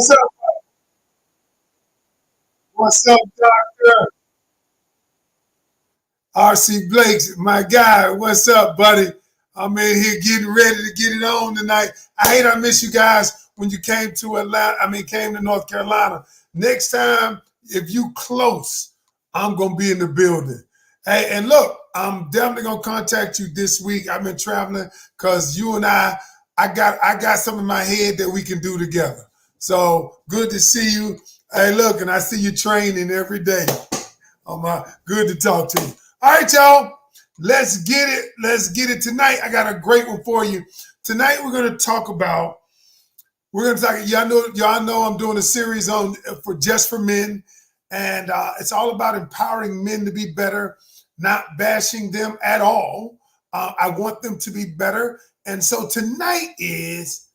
What's up? What's up, Doctor R.C. Blakes, my guy? What's up, buddy? I'm in here getting ready to get it on tonight. I hate I miss you guys when you came to Atlanta. Came to North Carolina. Next time, if you close, I'm gonna be in the building. Hey, and look, I'm definitely gonna contact you this week. I've been traveling because you and I got something in my head that we can do together. So good to see you. Hey, look, and I see you training every day. Good to talk to you. All right, y'all. Let's get it. Let's get it tonight. I got a great one for you. Tonight we're gonna talk about. We're gonna talk. Y'all know I'm doing a series on for just for men, and it's all about empowering men to be better, not bashing them at all. I want them to be better, and so tonight is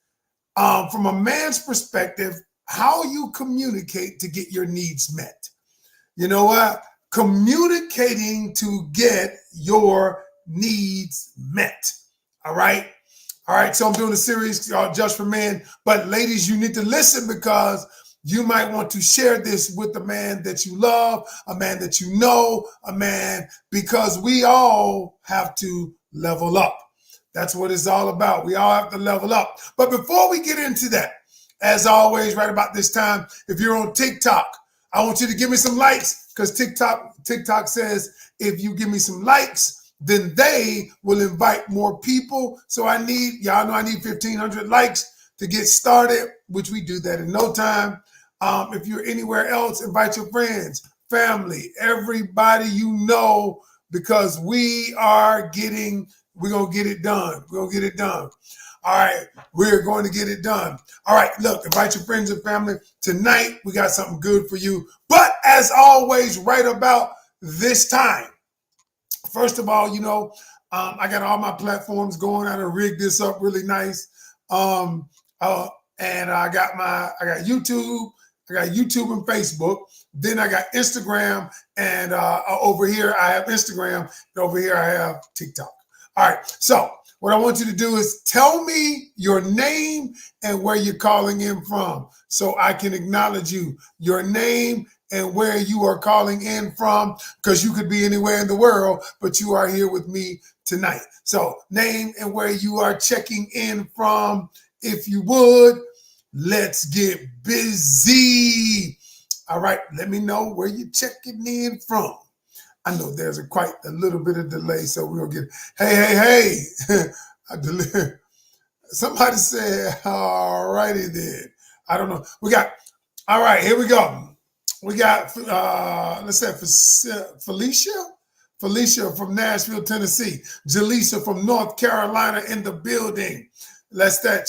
from a man's perspective, how you communicate to get your needs met. You know what? Communicating to get your needs met. All right. All right. So I'm doing a series just for men. But ladies, you need to listen because you might want to share this with a man that you love, a man that you know, a man, because we all have to level up. That's what it's all about. We all have to level up. But before we get into that, as always, right about this time, if you're on TikTok, I want you to give me some likes because TikTok says if you give me some likes, then they will invite more people. So y'all know I need 1,500 likes to get started, which we do that in no time. If you're anywhere else, invite your friends, family, everybody you know, because we're going to get it done. We're going to get it done. All right, we're going to get it done. All right, look, invite your friends and family. Tonight, we got something good for you. But as always, right about this time, first of all, I got all my platforms going. I done rigged this up really nice. And I got YouTube. I got YouTube and Facebook. Then I got Instagram. And over here, I have Instagram. And over here, I have TikTok. All right, so what I want you to do is tell me your name and where you're calling in from so I can acknowledge you. Your name and where you are calling in from, because you could be anywhere in the world, but you are here with me tonight. So name and where you are checking in from. If you would, let's get busy. All right, let me know where you're checking in from. I know there's quite a little bit of delay, so we'll get, hey. Somebody said, all righty then. I don't know. All right, here we go. We got, let's say Felicia from Nashville, Tennessee. Jaleesa from North Carolina in the building.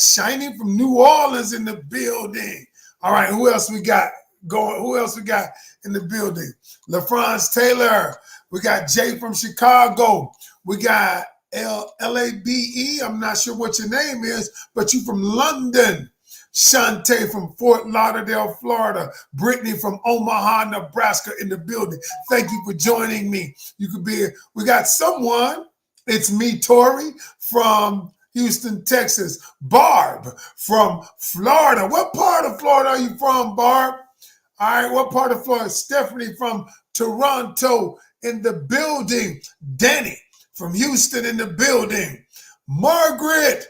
Shiny from New Orleans in the building. All right, who else we got going? Who else we got in the building? LaFrance Taylor. We got Jay from Chicago. We got LABE. I'm not sure what your name is, but you from London. Shantae from Fort Lauderdale, Florida. Brittany from Omaha, Nebraska in the building. Thank you for joining me. We got someone. It's me, Tori, from Houston, Texas. Barb from Florida. What part of Florida are you from, Barb? All right, what part of Florida? Stephanie from Toronto in the building. Danny from Houston in the building. Margaret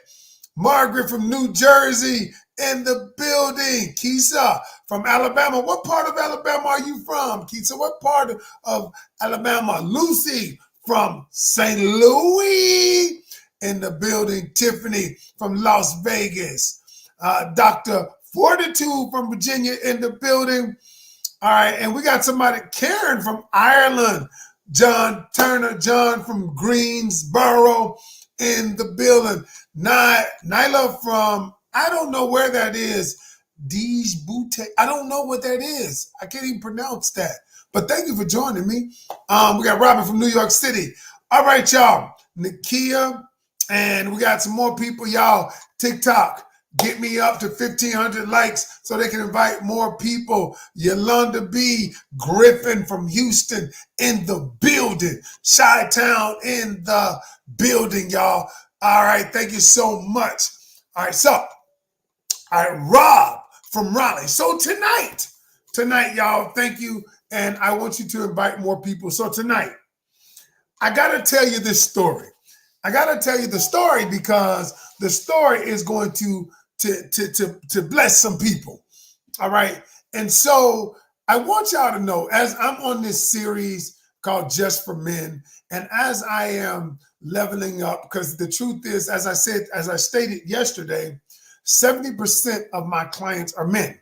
from New Jersey in the building. Keisha from Alabama. What part of Alabama are you from, Keisha? What part of Alabama? Lucy from St. Louis in the building. Tiffany from Las Vegas. Dr. Fortitude from Virginia in the building. All right, and we got somebody, Karen from Ireland. John Turner, John from Greensboro in the building. Nyla from, I don't know where that is. Dijbouti. I don't know what that is. I can't even pronounce that. But thank you for joining me. We got Robin from New York City. All right, y'all. Nakia, and we got some more people, y'all. TikTok. Get me up to 1,500 likes so they can invite more people. Yolanda B. Griffin from Houston in the building. Chi-Town in the building, y'all. All right, thank you so much. All right, Rob from Raleigh. So tonight, y'all, thank you. And I want you to invite more people. So tonight, I got to tell you this story. I got to tell you the story because the story is going to bless some people. All right. And so I want y'all to know, as I'm on this series called Just for Men, and as I am leveling up, because the truth is, as I stated yesterday, 70% of my clients are men.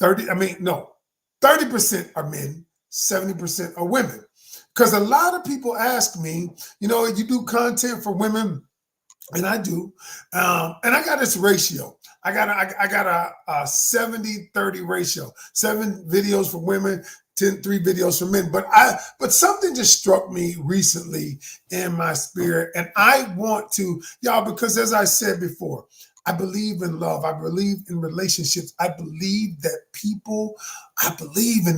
30% are men, 70% are women. Because a lot of people ask me, you do content for women, and I do, and I got this ratio. I got a 70-30 ratio. 7 videos for women, 3 videos for men. But something just struck me recently in my spirit, and I want to, y'all, because as I said before, I believe in love. I believe in relationships. I believe in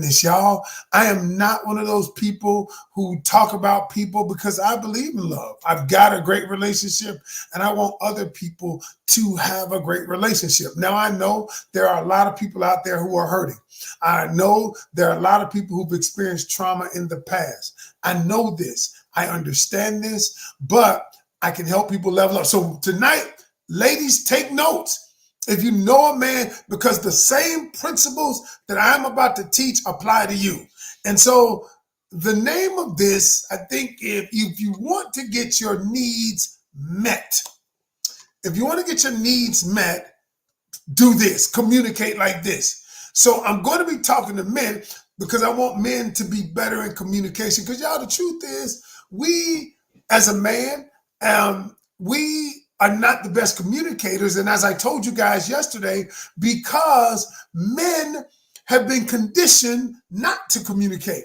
this, y'all. I am not one of those people who talk about people, because I believe in love. I've got a great relationship, and I want other people to have a great relationship. Now, I know there are a lot of people out there who are hurting. I know there are a lot of people who've experienced trauma in the past. I know this. I understand this, but I can help people level up. So tonight, ladies, take notes. If you know a man, because the same principles that I'm about to teach apply to you. And so the name of this, I think, if you want to get your needs met, do this, communicate like this. So I'm going to be talking to men because I want men to be better in communication. Because y'all, the truth is, we as a man, we are not the best communicators. And as I told you guys yesterday, because men have been conditioned not to communicate.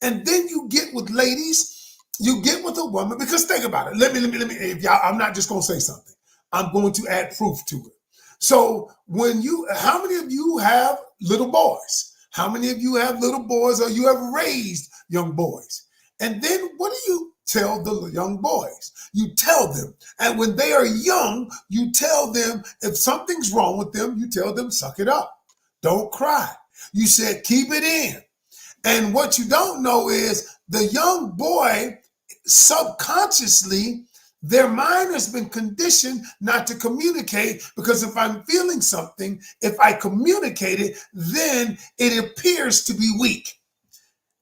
And then you get with ladies, you get with a woman, because think about it. Let me, if y'all, I'm not just going to say something. I'm going to add proof to it. So how many of you have little boys? How many of you have little boys, or you have raised young boys? And then what do you tell the young boys? You tell them, and when they are young, you tell them if something's wrong with them, you tell them, suck it up. Don't cry. You said, keep it in. And what you don't know is the young boy, subconsciously, their mind has been conditioned not to communicate, because if I'm feeling something, if I communicate it, then it appears to be weak.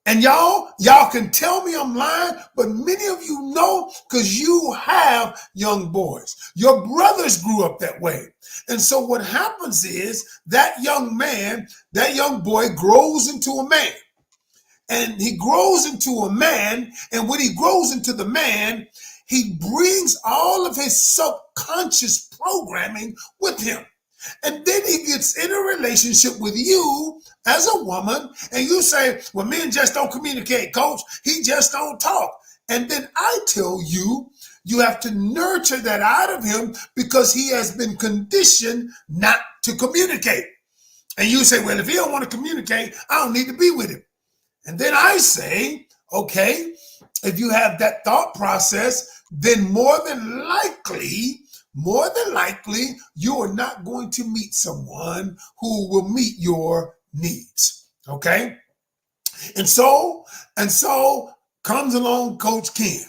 And y'all can tell me I'm lying, but many of you know, because you have young boys. Your brothers grew up that way. And so what happens is that young boy grows into a man. And he grows into a man, and when he grows into the man, he brings all of his subconscious programming with him. And then he gets in a relationship with you as a woman, and you say, well, men just don't communicate, coach. He just don't talk. And then I tell you, you have to nurture that out of him, because he has been conditioned not to communicate. And you say, well, if he don't want to communicate, I don't need to be with him. And then I say, okay, if you have that thought process, then more than likely, you are not going to meet someone who will meet your needs. Okay? And so comes along Coach Ken.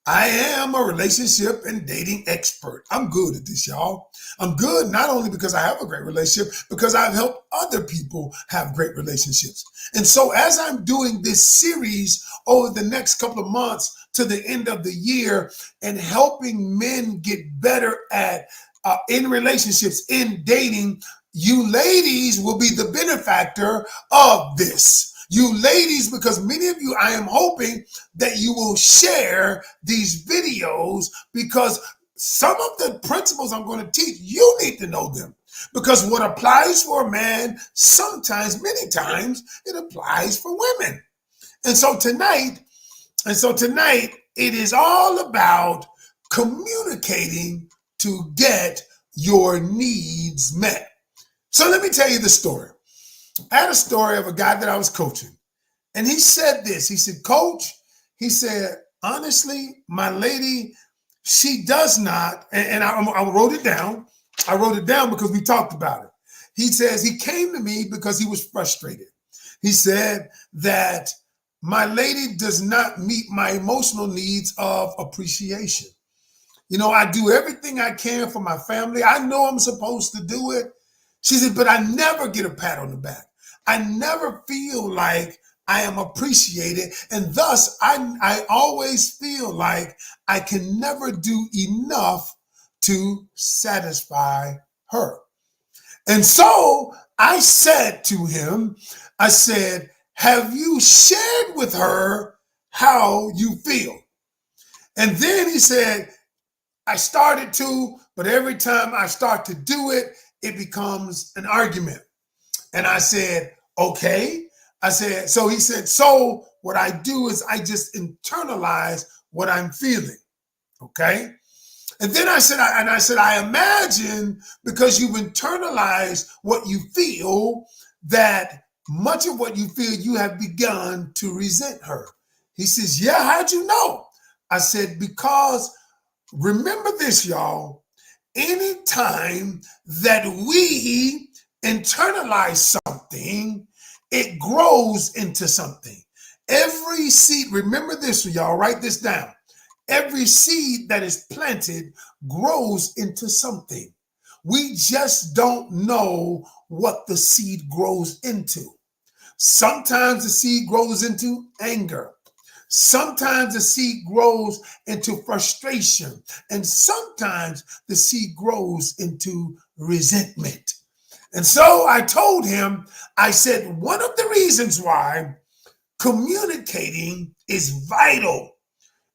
I am a relationship and dating expert. I'm good at this, y'all. I'm good not only because I have a great relationship, because I've helped other people have great relationships. And so as I'm doing this series over the next couple of months to the end of the year, and helping men get better at in relationships, in dating, you ladies will be the benefactor of this. You ladies, because many of you, I am hoping that you will share these videos, because some of the principles I'm going to teach, you need to know them. Because what applies for a man, many times, it applies for women. And so tonight, it is all about communicating to get your needs met. So let me tell you the story. I had a story of a guy that I was coaching, and he said this. He said, Coach, he said, honestly, my lady, she does not, and I wrote it down. I wrote it down because we talked about it. he says he came to me because he was frustrated. He said that my lady does not meet my emotional needs of appreciation. You know, I do everything I can for my family. I know I'm supposed to do it. She said, but I never get a pat on the back. I never feel like I am appreciated. And thus, I always feel like I can never do enough to satisfy her. And so I said to him, I said, have you shared with her how you feel? And then he said, I started to, but every time I start to do it, it becomes an argument. And I said, okay. I said, so he said, so what I do is I just internalize what I'm feeling. Okay. And then I said, I imagine because you've internalized what you feel, that much of what you feel, you have begun to resent her. He says, yeah, how'd you know? I said, because remember this, y'all, anytime that we internalize something, it grows into something. Every seed, remember this, y'all, write this down. Every seed that is planted grows into something. We just don't know what the seed grows into. Sometimes the seed grows into anger. Sometimes the seed grows into frustration. And sometimes the seed grows into resentment. And so I told him, I said, one of the reasons why communicating is vital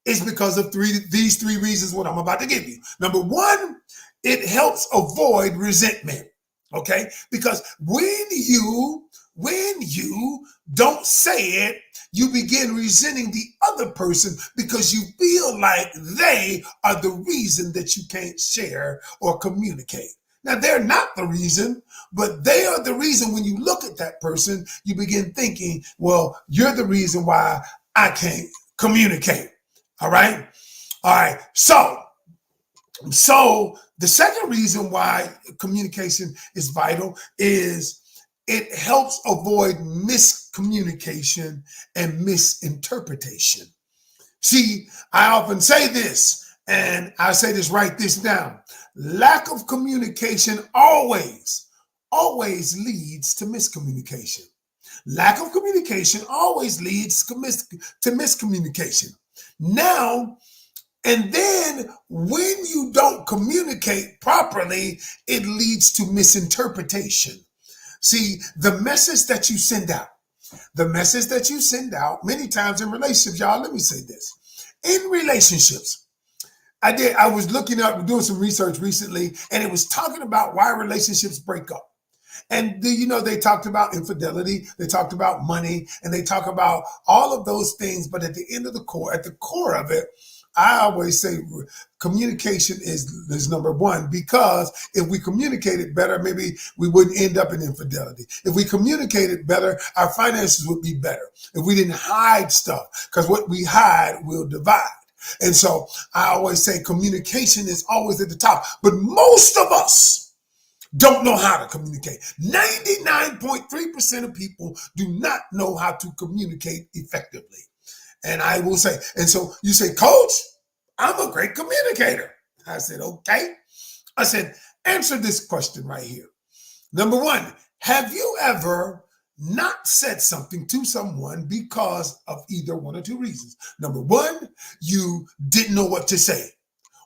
is because of these three reasons what I'm about to give you. Number one, it helps avoid resentment. Okay? Because when you don't say it, you begin resenting the other person because you feel like they are the reason that you can't share or communicate. Now, they're not the reason, but they are the reason. When you look at that person, you begin thinking, well, you're the reason why I can't communicate. All right. All right. So the second reason why communication is vital is it helps avoid miscommunication and misinterpretation. See, I often say this, and I say this, write this down. Lack of communication always leads to miscommunication. Lack of communication always leads to miscommunication. Now, and then when you don't communicate properly, it leads to misinterpretation. See, the message that you send out, many times in relationships, y'all, let me say this. In relationships, I was looking up, doing some research recently, and it was talking about why relationships break up. And they talked about infidelity, they talked about money, and they talk about all of those things. But at the core of it, I always say communication is number one, because if we communicated better, maybe we wouldn't end up in infidelity. If we communicated better, our finances would be better. If we didn't hide stuff, because what we hide will divide. And so I always say communication is always at the top. But most of us don't know how to communicate. 99.3% of people do not know how to communicate effectively. And I will say, and so you say, Coach, I'm a great communicator. I said, okay. I said, answer this question right here. Number one, have you ever not said something to someone because of either one or two reasons? Number one, you didn't know what to say.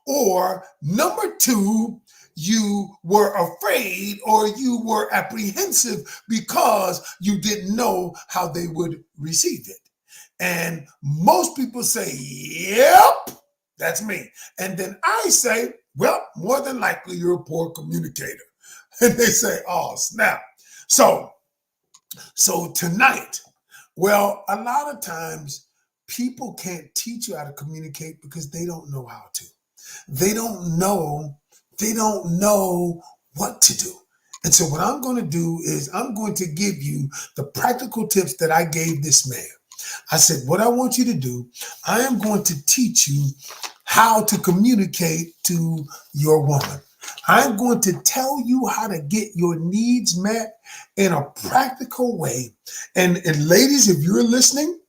Or number two, you were afraid or you were apprehensive because you didn't know how they would receive it. And most people say, yep, that's me. And then I say, well, more than likely you're a poor communicator. And they say, oh, snap. So tonight, well, a lot of times people can't teach you how to communicate because they don't know how to. They don't know what to do. And so what I'm going to do is I'm going to give you the practical tips that I gave this man. I said, what I want you to do, I am going to teach you how to communicate to your woman. I'm going to tell you how to get your needs met in a practical way. And ladies, if you're listening,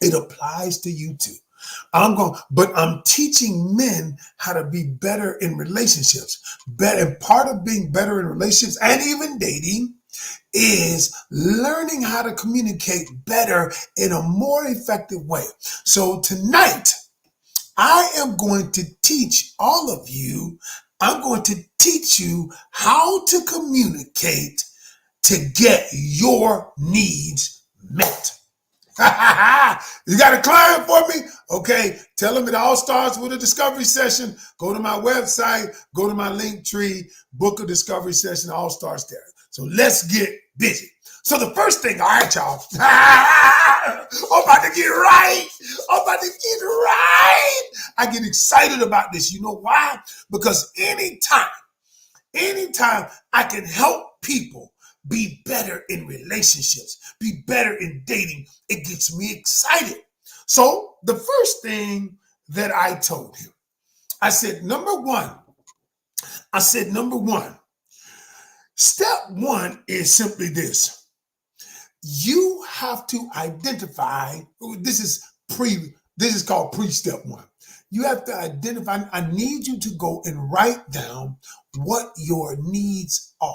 it applies to you too. But I'm teaching men how to be better in relationships. And part of being better in relationships and even dating is learning how to communicate better in a more effective way. So tonight, I am going to teach all of you, I'm going to teach you how to communicate to get your needs met. You got a client for me? Okay, tell them it all starts with a discovery session. Go to my website, go to my link tree, book a discovery session, it all starts there. So let's get busy. So the first thing, all right, y'all. I'm about to get right. I'm about to get right. I get excited about this. You know why? Because anytime I can help people be better in relationships, be better in dating, it gets me excited. So the first thing that I told him, I said, number one, step one is simply this. You have to identify, this is called pre-step one. You have to identify, I need you to go and write down what your needs are.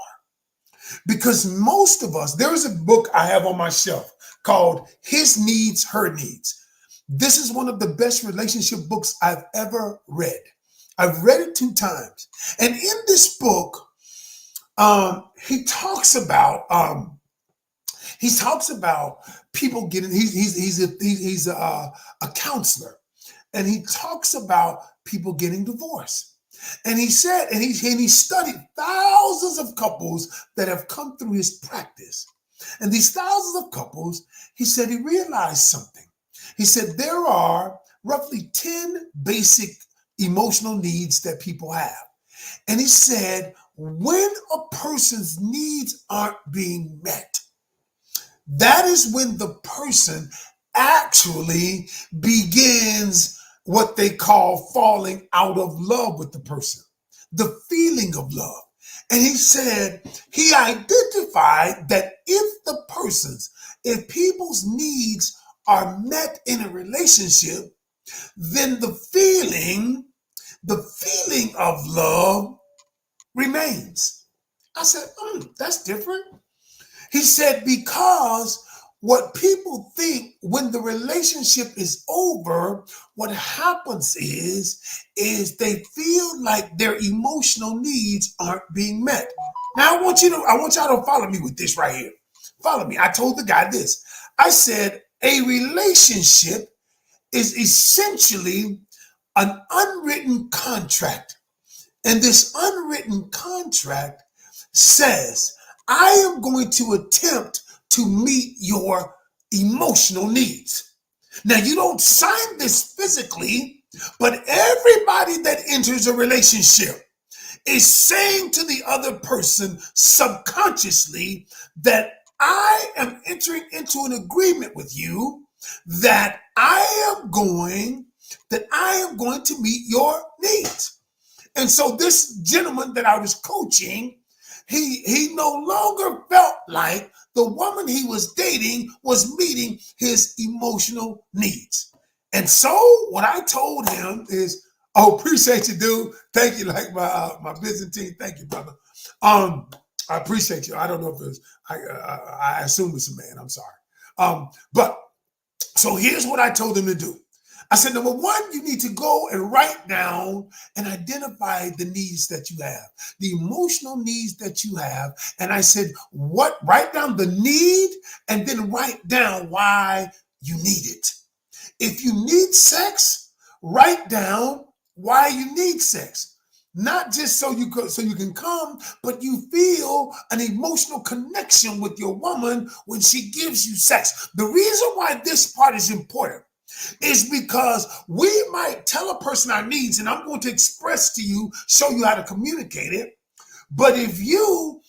Because most of us, there is a book I have on my shelf called His Needs, Her Needs. This is one of the best relationship books I've ever read. I've read it 2 times. And in this book, he talks about people getting, he's a counselor, and he talks about people getting divorced. And he said, and he studied thousands of couples that have come through his practice. And these thousands of couples, he said he realized something. He said there are roughly 10 basic emotional needs that people have. And he said when a person's needs aren't being met, that is when the person actually begins what they call falling out of love with the person, the feeling of love. And he said he identified that if people's needs are met in a relationship, then the feeling of love remains. I said, that's different. He said, because what people think when the relationship is over, what happens is they feel like their emotional needs aren't being met. Now I want y'all to follow me with this right here. Follow me. I told the guy this. I said, a relationship is essentially an unwritten contract. And this unwritten contract says, I am going to attempt to meet your emotional needs. Now, you don't sign this physically, but everybody that enters a relationship is saying to the other person subconsciously that I am entering into an agreement with you that I am going to meet your needs. And so this gentleman that I was coaching, he no longer felt like the woman he was dating was meeting his emotional needs. And so what I told him is, appreciate you, dude. Thank you, like my Byzantine. Thank you, brother. I appreciate you. I don't know if it's, I assume it's a man. I'm sorry. But so here's what I told him to do. I said, number one, you need to go and write down and identify the needs that you have, the emotional needs that you have. And I said, write down the need and then write down why you need it. If you need sex, write down why you need sex. Not just so you can come, but you feel an emotional connection with your woman when she gives you sex. The reason why this part is important is because we might tell a person our needs, and I'm going to express to you, show you how to communicate it. But if you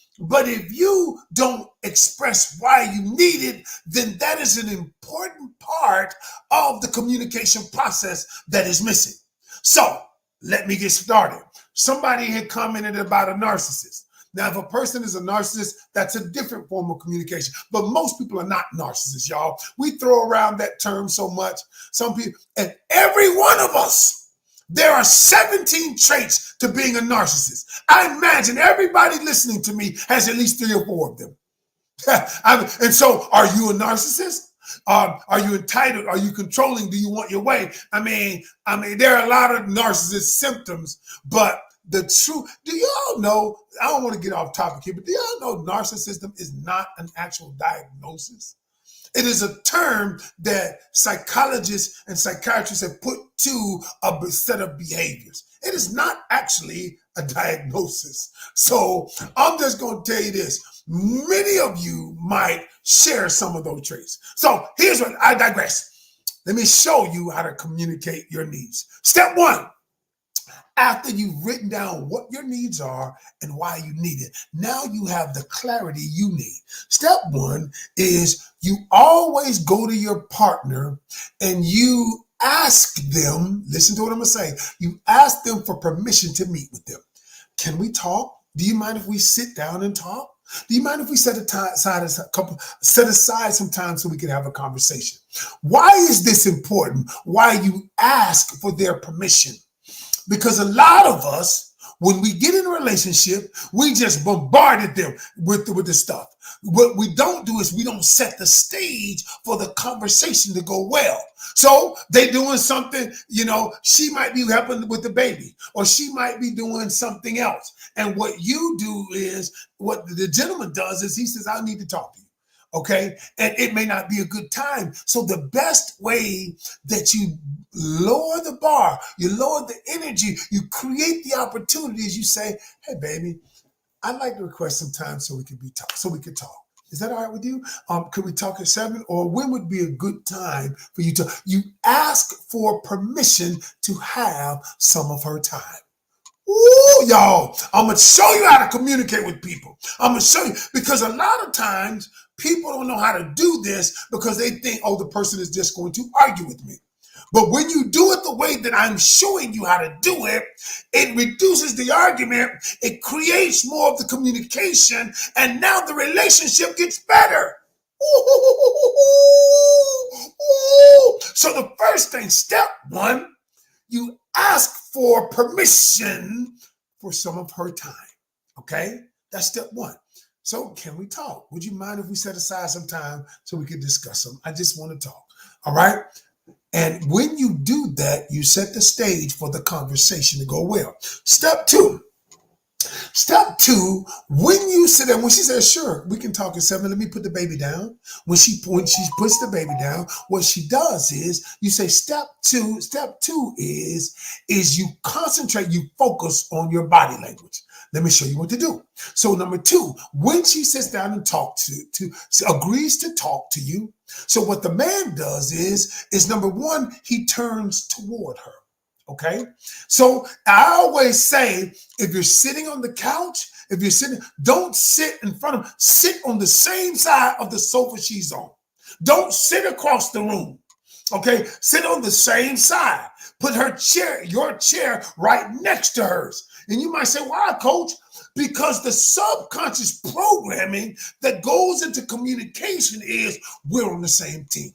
don't express why you need it, then that is an important part of the communication process that is missing. So let me get started. somebody had commented about a narcissist. Now, if a person is a narcissist, that's a different form of communication. But most people are not narcissists, y'all. We throw around that term so much. Some people, and every one of us, there are 17 traits to being a narcissist. I imagine everybody listening to me has at least 3 or 4 of them. And so, are you a narcissist? Are you entitled? Are you controlling? Do you want your way? I mean, there are a lot of narcissist symptoms, but the truth, do y'all know, I don't want to get off topic here, but do y'all know narcissism is not an actual diagnosis? It is a term that psychologists and psychiatrists have put to a set of behaviors. It is not actually a diagnosis. So I'm just going to tell you this. Many of you might share some of those traits. So here's what I digress. Let me show you how to communicate your needs. Step 1. After you've written down what your needs are and why you need it, now you have the clarity you need. Step 1 is you always go to your partner and you ask them, listen to what I'm going to say, you ask them for permission to meet with them. Can we talk? Do you mind if we sit down and talk? Do you mind if we set aside some time so we can have a conversation? Why is this important? Why you ask for their permission? Because a lot of us, when we get in a relationship, we just bombarded them with the stuff. What we don't do is we don't set the stage for the conversation to go well. So they doing something, she might be helping with the baby, or she might be doing something else. And what you do is, what the gentleman does is he says, I need to talk to you. Okay. And it may not be a good time. So the best way that you lower the bar, you lower the energy, you create the opportunities, you say, hey, baby, I'd like to request some time so we could talk. Is that all right with you? Could we talk at 7? Or when would be a good time for you to, you ask for permission to have some of her time. Ooh, y'all, I'm going to show you how to communicate with people. I'm going to show you, because a lot of times people don't know how to do this because they think, oh, the person is just going to argue with me. But when you do it the way that I'm showing you how to do it, it reduces the argument, it creates more of the communication, and now the relationship gets better. So the first thing, step 1, you ask for permission for some of her time. Okay? That's step 1. So can we talk? Would you mind if we set aside some time so we can discuss them? I just want to talk. All right? And when you do that, you set the stage for the conversation to go well. Step 2, when you sit there, when she says, sure, we can talk at 7, let me put the baby down. When she puts the baby down, what she does is you say, step 2 is you concentrate, you focus on your body language. Let me show you what to do. So number 2, when she sits down and agrees to talk to you. So what the man does is number 1, he turns toward her. Okay. So I always say, if you're sitting on the couch, don't sit in front of, sit on the same side of the sofa she's on. Don't sit across the room. Okay. Sit on the same side. Put your chair right next to hers. And you might say, why, coach? Because the subconscious programming that goes into communication is we're on the same team.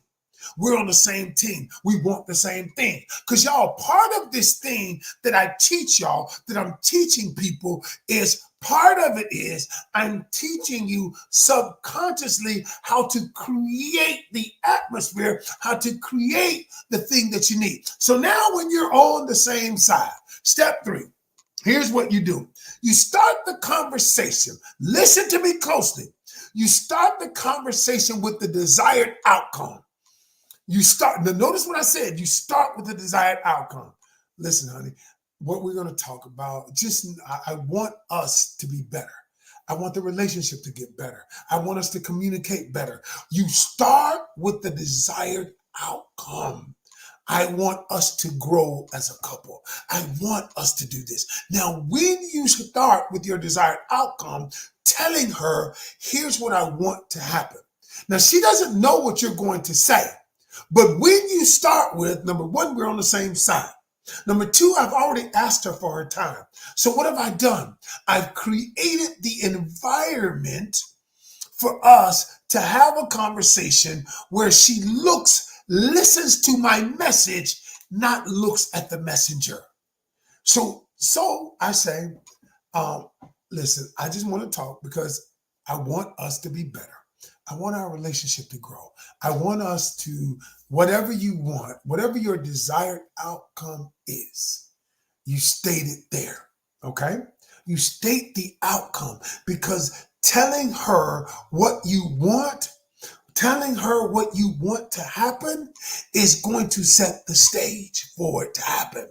We're on the same team. We want the same thing. Because y'all, part of this thing that I teach y'all, that I'm teaching people, is part of it is I'm teaching you subconsciously how to create the atmosphere, how to create the thing that you need. So now when you're on the same side, step 3, here's what you do. You start the conversation. Listen to me closely. You start the conversation with the desired outcome. Notice what I said. You start with the desired outcome. Listen, honey, what we're going to talk about, I want us to be better. I want the relationship to get better. I want us to communicate better. You start with the desired outcome. I want us to grow as a couple. I want us to do this. Now, when you start with your desired outcome, telling her, here's what I want to happen. Now, she doesn't know what you're going to say. But when you start with, number 1, we're on the same side. Number two, I've already asked her for her time. So what have I done? I've created the environment for us to have a conversation where she listens to my message, not looks at the messenger. So I say, listen, I just want to talk because I want us to be better. I want our relationship to grow. I want us to, whatever you want, whatever your desired outcome is, you state it there, okay? You state the outcome, because telling her what you want to happen is going to set the stage for it to happen,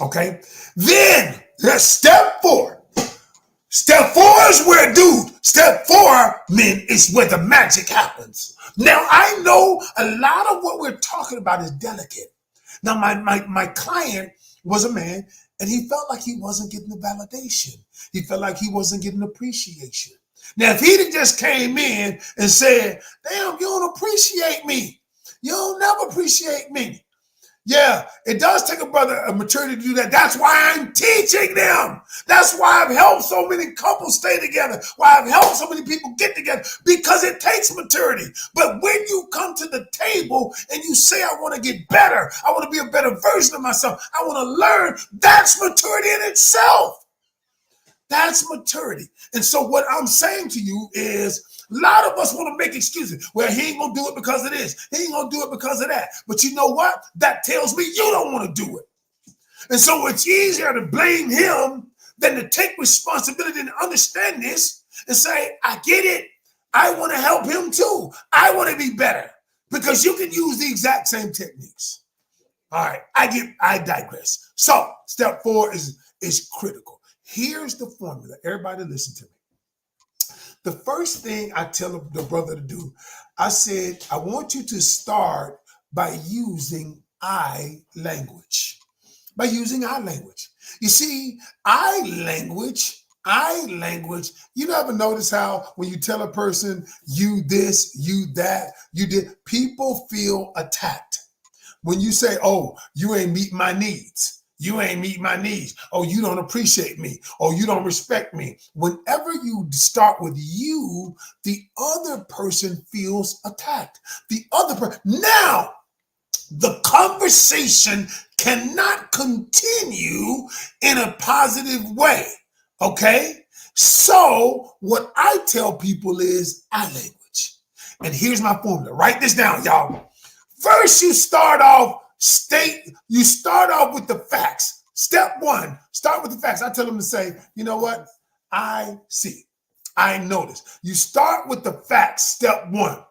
okay? Then, let's step forward. Step four is where, step four, men, is where the magic happens. Now, I know a lot of what we're talking about is delicate. Now, my client was a man, and he felt like he wasn't getting the validation. He felt like he wasn't getting appreciation. Now, if he'd just came in and said, damn, you don't appreciate me. You don't never appreciate me. Yeah, it does take a brother of maturity to do that. That's why I'm teaching them. That's why I've helped so many couples stay together. Why I've helped so many people get together, because it takes maturity. But when you come to the table and you say, I want to get better, I want to be a better version of myself, I want to learn, that's maturity in itself. That's maturity. And so what I'm saying to you is, a lot of us want to make excuses. Well, he ain't going to do it because of this. He ain't going to do it because of that. But you know what? That tells me you don't want to do it. And so it's easier to blame him than to take responsibility and understand this and say, I get it. I want to help him too. I want to be better, because you can use the exact same techniques. All right. I digress. So step four is critical. Here's the formula. Everybody listen to me. The first thing I tell the brother to do, I said, I want you to start by using I language. By using I language. You see, I language, you never notice how when you tell a person, you this, you that, you did, people feel attacked. When you say, oh, you ain't meet my needs. You ain't meet my needs. Oh, you don't appreciate me. Oh, you don't respect me. Whenever you start with you, the other person feels attacked. Now, the conversation cannot continue in a positive way. Okay? So what I tell people is I language. And here's my formula. Write this down, y'all. First, you start off with the facts. Step one, start with the facts. I tell them to say, you know what? I see. I notice. You start with the facts. Step one.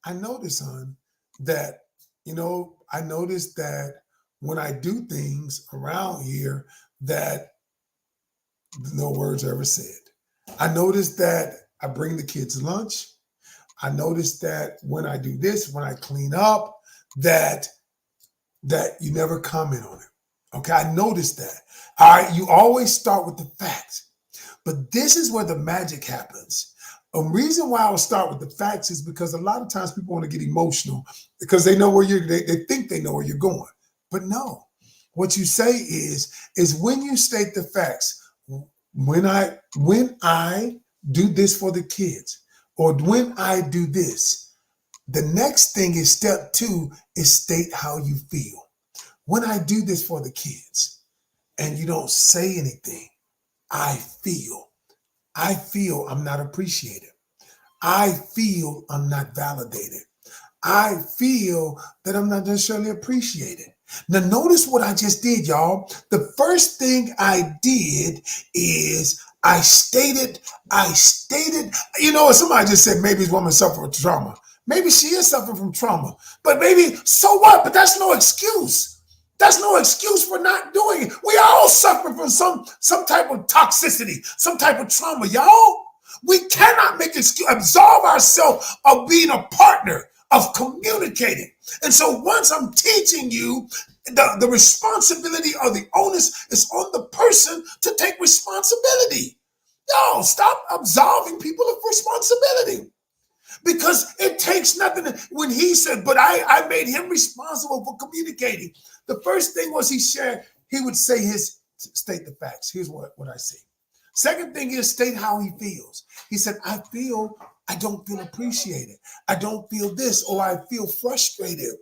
I notice, son, that, I notice that when I do things around here that no words are ever said. I notice that I bring the kids lunch. I notice that when I do this, when I clean up, that you never comment on it. Okay, I noticed that. All right, you always start with the facts. But this is where the magic happens. A reason why I'll start with the facts is because a lot of times people want to get emotional because they know where they think they know where you're going. But no, what you say is when you state the facts, when I do this for the kids, or when I do this, the next thing is step two is state how you feel. When I do this for the kids and you don't say anything, I feel I'm not appreciated. I feel I'm not validated. I feel that I'm not necessarily appreciated. Now, notice what I just did, y'all. The first thing I did is I stated, somebody just said maybe this woman suffered from trauma. Maybe she is suffering from trauma, but maybe, so what? But that's no excuse. That's no excuse for not doing it. We all suffer from some type of toxicity, some type of trauma, y'all. We cannot absolve ourselves of being a partner, of communicating. And so once I'm teaching you, the responsibility or the onus is on the person to take responsibility. Y'all, stop absolving people of responsibility. Because it takes nothing. When he said, but I made him responsible for communicating. The first thing was he he would say state the facts. Here's what I say. Second thing is state how he feels. He said, I don't feel appreciated. I don't feel this, or I feel frustrated.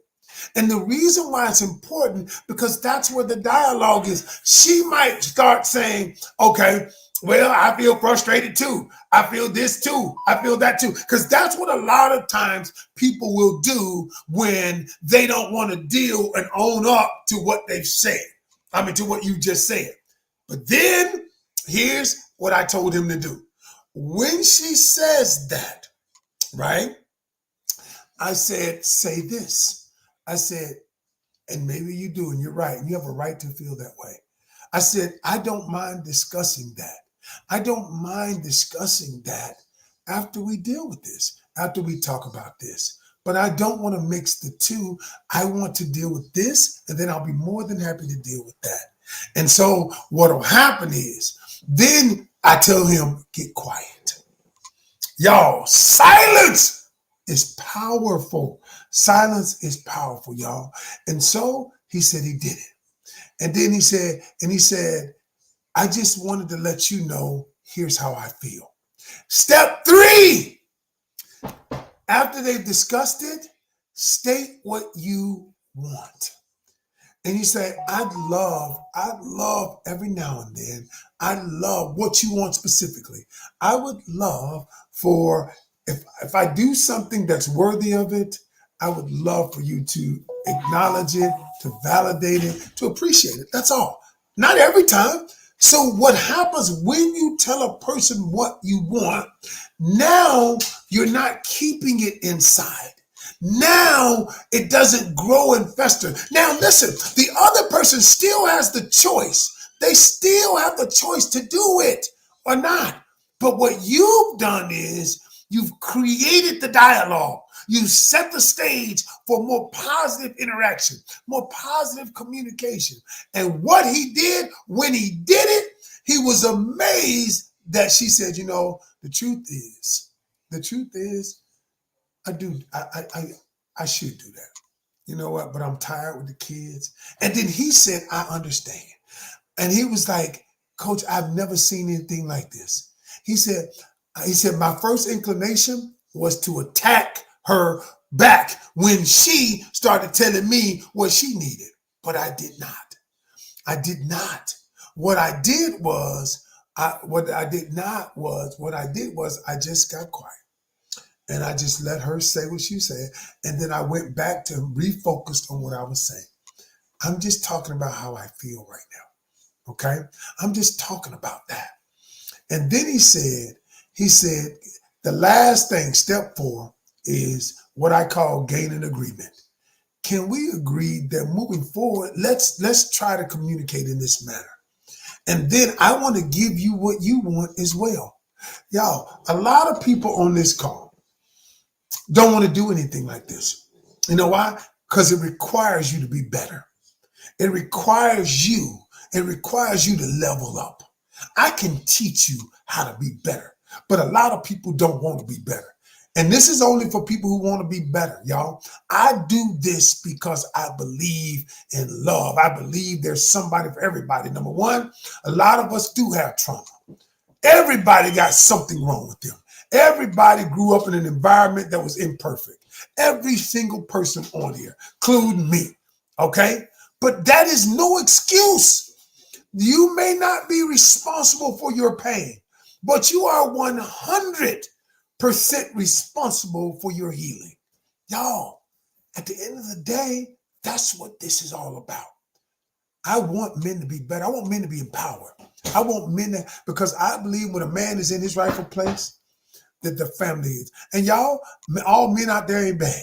And the reason why it's important, because that's where the dialogue is. She might start saying, okay, well, I feel frustrated too. I feel this too. I feel that too. Because that's what a lot of times people will do when they don't want to deal and own up to what they've said. I mean, to what you just said. But then here's what I told him to do. When she says that, right, I said, say this. I said, and maybe you do, and you're right, and you have a right to feel that way. I said, I don't mind discussing that. I don't mind discussing that after we deal with this, after we talk about this. But I don't want to mix the two. I want to deal with this, and then I'll be more than happy to deal with that. And so what will happen is, then I tell him, get quiet. Y'all, silence is powerful. Silence is powerful, y'all. And so he said he did it. And then he said, I just wanted to let you know, here's how I feel. Step 3, after they've discussed it, state what you want. And he said, I'd love every now and then, I love what you want specifically. I would love for, if I do something that's worthy of it, I would love for you to acknowledge it, to validate it, to appreciate it. That's all. Not every time. So what happens when you tell a person what you want, now you're not keeping it inside. Now it doesn't grow and fester. Now listen, the other person still has the choice. They still have the choice to do it or not. But what you've done is you've created the dialogue. You set the stage for more positive interaction, more positive communication. And what he did, when he did it, he was amazed that she said, you know, the truth is, I should do that. You know what? But I'm tired with the kids. And then he said, I understand. And he was like, Coach, I've never seen anything like this. He said, my first inclination was to attack her back when she started telling me what she needed. But I did not. What I did was I just got quiet. And I just let her say what she said. And then I went back to refocused on what I was saying. I'm just talking about how I feel right now. Okay? I'm just talking about that. And then he said, the last thing, step 4, is what I call gaining agreement. Can we agree that moving forward, let's try to communicate in this manner? And then I want to give you what you want as well. Y'all, a lot of people on this call don't want to do anything like this. You know why? Because it requires you to be better. It requires you to level up. I can teach you how to be better, but a lot of people don't want to be better. And this is only for people who want to be better, y'all. I do this because I believe in love. I believe there's somebody for everybody. Number one, a lot of us do have trauma. Everybody got something wrong with them. Everybody grew up in an environment that was imperfect. Every single person on here, including me, okay? But that is no excuse. You may not be responsible for your pain, but you are 100% responsible for your healing. Y'all, at the end of the day, that's what this is all about. I want men to be better. I want men to be empowered. I want men to, because I believe when a man is in his rightful place, that the family is. And y'all, all men out there ain't bad.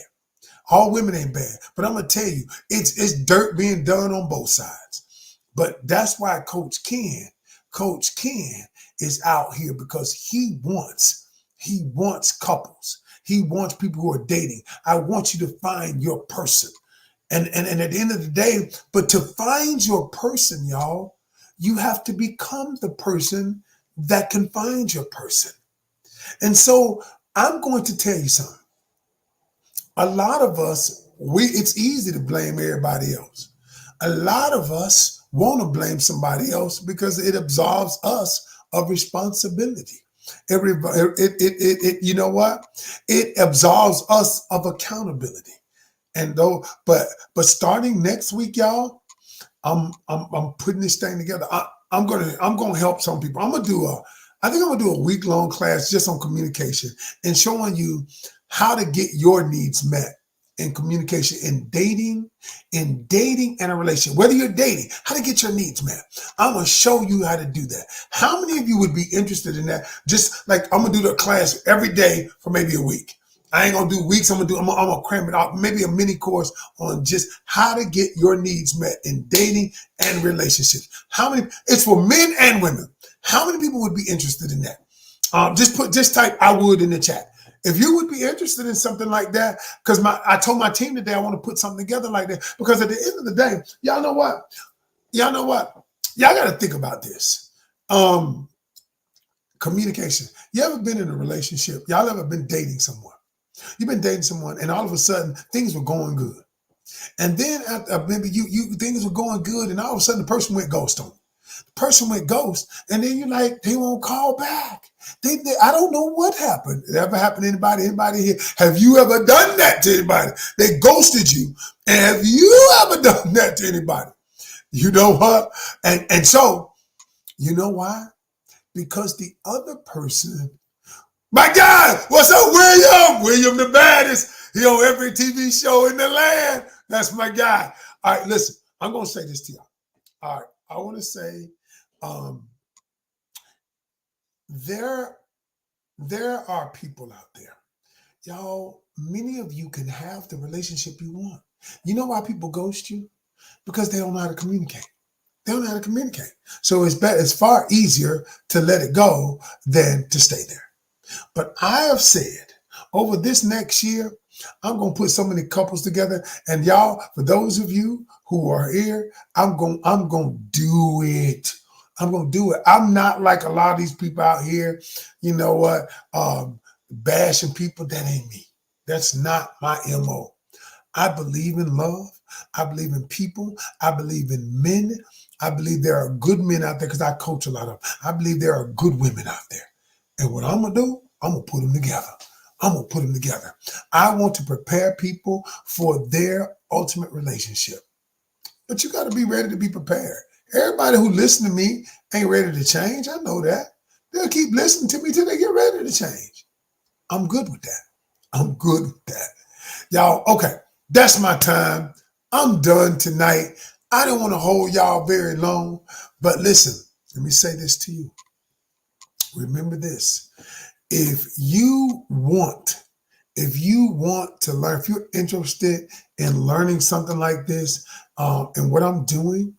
All women ain't bad. But I'm going to tell you, it's dirt being done on both sides. But that's why Coach Ken is out here, because he wants couples. He wants people who are dating. I want you to find your person. And at the end of the day, but to find your person, y'all, you have to become the person that can find your person. And so I'm going to tell you something. A lot of us, it's easy to blame everybody else. A lot of us, want to blame somebody else because it absolves us of responsibility. You know what? It absolves us of accountability. And though, but starting next week, y'all, I'm putting this thing together. I'm gonna help some people. I think I'm gonna do a week-long class just on communication and showing you how to get your needs met in communication, in dating and a relationship. Whether you're dating, how to get your needs met. I'm gonna show you how to do that. How many of you would be interested in that? Just like I'm gonna do the class every day for maybe a week. I ain't gonna do weeks. I'm gonna cram it out. Maybe a mini course on just how to get your needs met in dating and relationships. How many? It's for men and women. How many people would be interested in that? Just type "I would" in the chat. If you would be interested in something like that, because I told my team today I want to put something together like that. Because at the end of the day, y'all know what? Y'all got to think about this. Communication. You ever been in a relationship? Y'all ever been dating someone? You've been dating someone, and all of a sudden things were going good, and then after maybe you things were going good, and all of a sudden the person went ghost on you. The person went ghost, and then you're like, they won't call back. I don't know what happened. It ever happened to anybody? Anybody here? Have you ever done that to anybody? They ghosted you, and have you ever done that to anybody? You know what? And so, you know why? Because the other person. My God, what's up, William? William the baddest. He on every TV show in the land. That's my guy. All right, listen, I'm going to say this to y'all. All right, I want to say there are people out there. Y'all, many of you can have the relationship you want. You know why people ghost you? Because they don't know how to communicate. They don't know how to communicate. So it's far easier to let it go than to stay there. But I have said over this next year, I'm going to put so many couples together. And y'all, for those of you who are here, I'm going to do it. I'm going to do it. I'm not like a lot of these people out here, you know what, bashing people. That ain't me. That's not my MO. I believe in love. I believe in people. I believe in men. I believe there are good men out there because I coach a lot of them. I believe there are good women out there. And what I'm going to do, I'm going to put them together. I'm going to put them together. I want to prepare people for their ultimate relationship. But you got to be ready to be prepared. Everybody who listens to me ain't ready to change. I know that. They'll keep listening to me till they get ready to change. I'm good with that. I'm good with that. Y'all, okay, that's my time. I'm done tonight. I don't want to hold y'all very long. But listen, let me say this to you. Remember this. If you want to learn, if you're interested in learning something like this, and what I'm doing,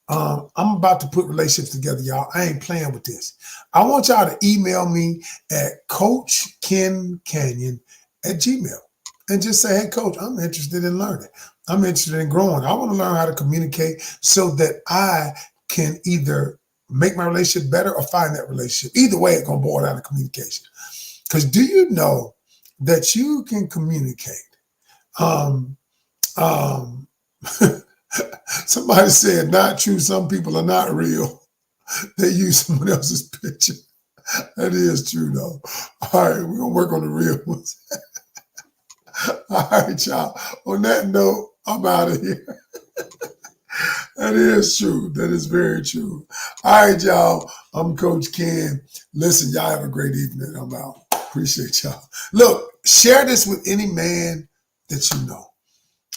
I'm about to put relationships together, y'all. I ain't playing with this. I want y'all to email me at coachkencanion@gmail and just say, hey, coach, I'm interested in learning. I'm interested in growing. I want to learn how to communicate so that I can either make my relationship better or find that relationship. Either way, it's going to boil down to communication. Because do you know that you can communicate? Somebody said, not true. Some people are not real. They use someone else's picture. That is true, though. All right, we're going to work on the real ones. All right, y'all. On that note, I'm out of here. That is true. That is very true. All right, y'all. I'm Coach Ken. Listen, y'all have a great evening. I'm out. Appreciate y'all. Look, share this with any man that you know.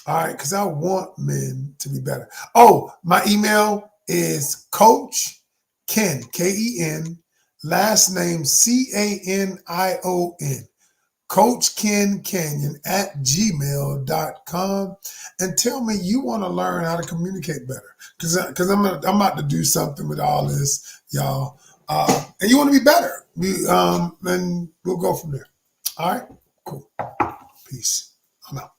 All right, because I want men to be better. Oh, my email is Coach Ken, Ken, last name Canion. Coach Ken Canyon @gmail.com, and tell me you want to learn how to communicate better, because I'm about to do something with all this, y'all, and you want to be better. And we'll go from there. All right, cool. Peace. I'm out.